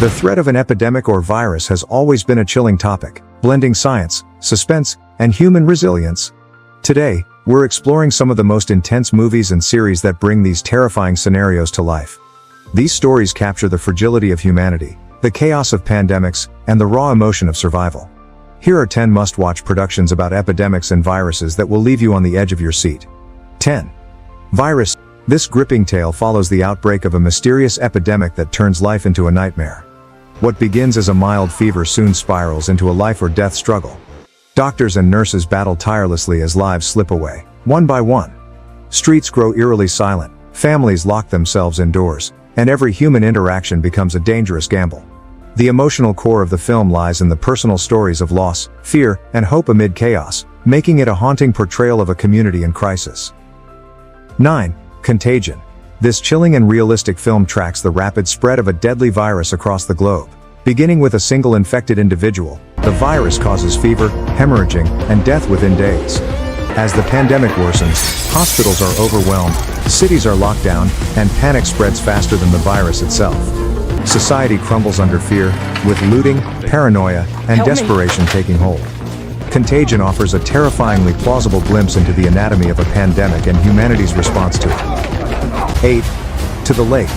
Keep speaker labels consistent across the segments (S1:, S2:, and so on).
S1: The threat of an epidemic or virus has always been a chilling topic, blending science, suspense, and human resilience. Today, we're exploring some of the most intense movies and series that bring these terrifying scenarios to life. These stories capture the fragility of humanity, the chaos of pandemics, and the raw emotion of survival. Here are 10 must-watch productions about epidemics and viruses that will leave you on the edge of your seat. 10. Virus. This gripping tale follows the outbreak of a mysterious epidemic that turns life into a nightmare. What begins as a mild fever soon spirals into a life-or-death struggle. Doctors and nurses battle tirelessly as lives slip away, one by one. Streets grow eerily silent, families lock themselves indoors, and every human interaction becomes a dangerous gamble. The emotional core of the film lies in the personal stories of loss, fear, and hope amid chaos, making it a haunting portrayal of a community in crisis. 9. Contagion. This chilling and realistic film tracks the rapid spread of a deadly virus across the globe. Beginning with a single infected individual, the virus causes fever, hemorrhaging, and death within days. As the pandemic worsens, hospitals are overwhelmed, cities are locked down, and panic spreads faster than the virus itself. Society crumbles under fear, with looting, paranoia, and desperation taking hold. Contagion offers a terrifyingly plausible glimpse into the anatomy of a pandemic and humanity's response to it. 8. To the Lake.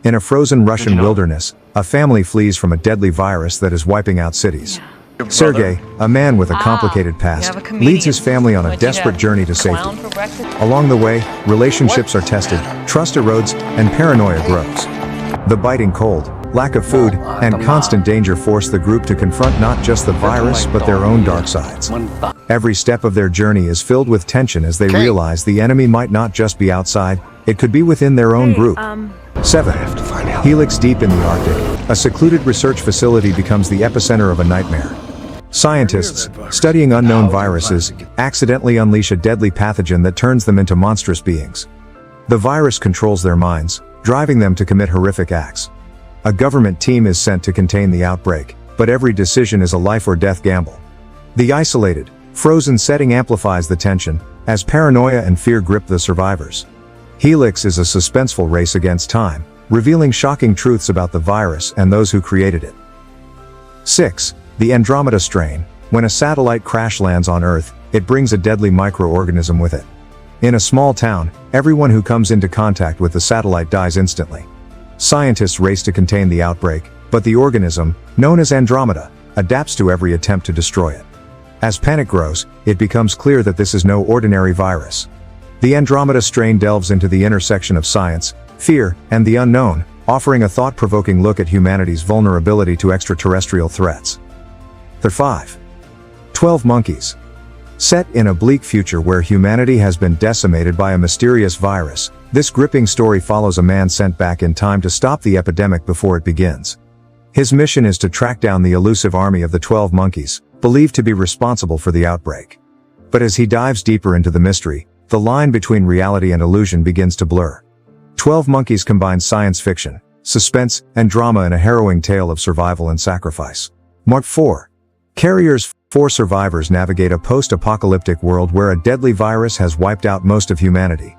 S1: In a frozen Russian wilderness, a family flees from a deadly virus that is wiping out cities. Sergei, a man with a complicated past, leads his family on a desperate journey to safety. Along the way, relationships are tested, trust erodes, and paranoia grows. The biting cold, lack of food, and constant danger force the group to confront not just the virus but their own dark sides. Every step of their journey is filled with tension as they realize the enemy might not just be outside, it could be within their own group. 7. Helix. Deep in the Arctic, a secluded research facility becomes the epicenter of a nightmare. Scientists, studying unknown viruses, accidentally unleash a deadly pathogen that turns them into monstrous beings. The virus controls their minds, driving them to commit horrific acts. A government team is sent to contain the outbreak, but every decision is a life-or-death gamble. The isolated, frozen setting amplifies the tension, as paranoia and fear grip the survivors. Helix is a suspenseful race against time, revealing shocking truths about the virus and those who created it. 6. The Andromeda strain. When a satellite crash lands on Earth, it brings a deadly microorganism with it. In a small town, everyone who comes into contact with the satellite dies instantly. Scientists race to contain the outbreak, but the organism, known as Andromeda, adapts to every attempt to destroy it. As panic grows, it becomes clear that this is no ordinary virus. The Andromeda strain delves into the intersection of science, fear, and the unknown, offering a thought-provoking look at humanity's vulnerability to extraterrestrial threats. 5. 12 Monkeys. Set in a bleak future where humanity has been decimated by a mysterious virus, this gripping story follows a man sent back in time to stop the epidemic before it begins. His mission is to track down the elusive army of the 12 Monkeys, believed to be responsible for the outbreak. But as he dives deeper into the mystery, the line between reality and illusion begins to blur. 12 Monkeys combines science fiction, suspense, and drama in a harrowing tale of survival and sacrifice. Mark 4. Carriers. 4 survivors navigate a post-apocalyptic world where a deadly virus has wiped out most of humanity.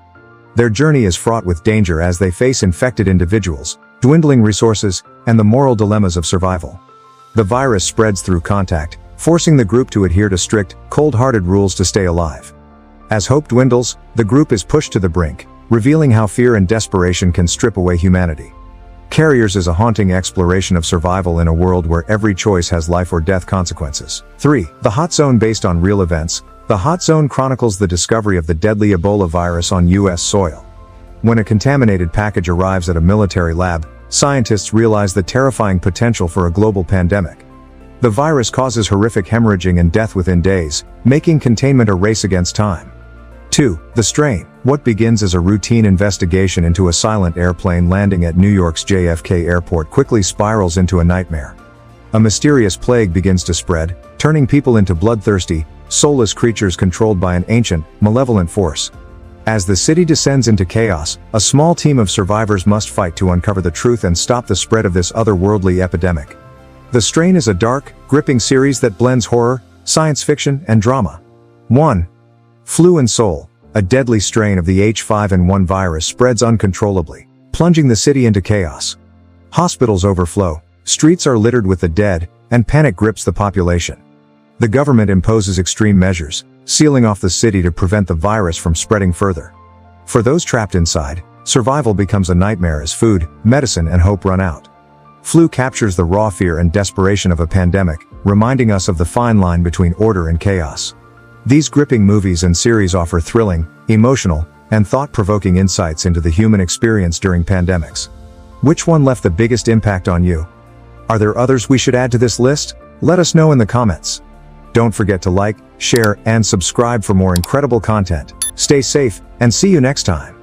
S1: Their journey is fraught with danger as they face infected individuals, dwindling resources, and the moral dilemmas of survival. The virus spreads through contact, forcing the group to adhere to strict, cold-hearted rules to stay alive. As hope dwindles, the group is pushed to the brink, revealing how fear and desperation can strip away humanity. Carriers is a haunting exploration of survival in a world where every choice has life-or-death consequences. 3. The Hot Zone. Based on real events, The Hot Zone chronicles the discovery of the deadly Ebola virus on U.S. soil. When a contaminated package arrives at a military lab, scientists realize the terrifying potential for a global pandemic. The virus causes horrific hemorrhaging and death within days, making containment a race against time. 2. The Strain. What begins as a routine investigation into a silent airplane landing at New York's JFK Airport quickly spirals into a nightmare. A mysterious plague begins to spread, turning people into bloodthirsty, soulless creatures controlled by an ancient, malevolent force. As the city descends into chaos, a small team of survivors must fight to uncover the truth and stop the spread of this otherworldly epidemic. The Strain is a dark, gripping series that blends horror, science fiction, and drama. 1. Flu and Soul. A deadly strain of the H5N1 virus spreads uncontrollably, plunging the city into chaos. Hospitals overflow, streets are littered with the dead, and panic grips the population. The government imposes extreme measures, sealing off the city to prevent the virus from spreading further. For those trapped inside, survival becomes a nightmare as food, medicine, and hope run out. Flu captures the raw fear and desperation of a pandemic, reminding us of the fine line between order and chaos. These gripping movies and series offer thrilling, emotional, and thought-provoking insights into the human experience during pandemics. Which one left the biggest impact on you? Are there others we should add to this list? Let us know in the comments. Don't forget to like, share, and subscribe for more incredible content. Stay safe, and see you next time.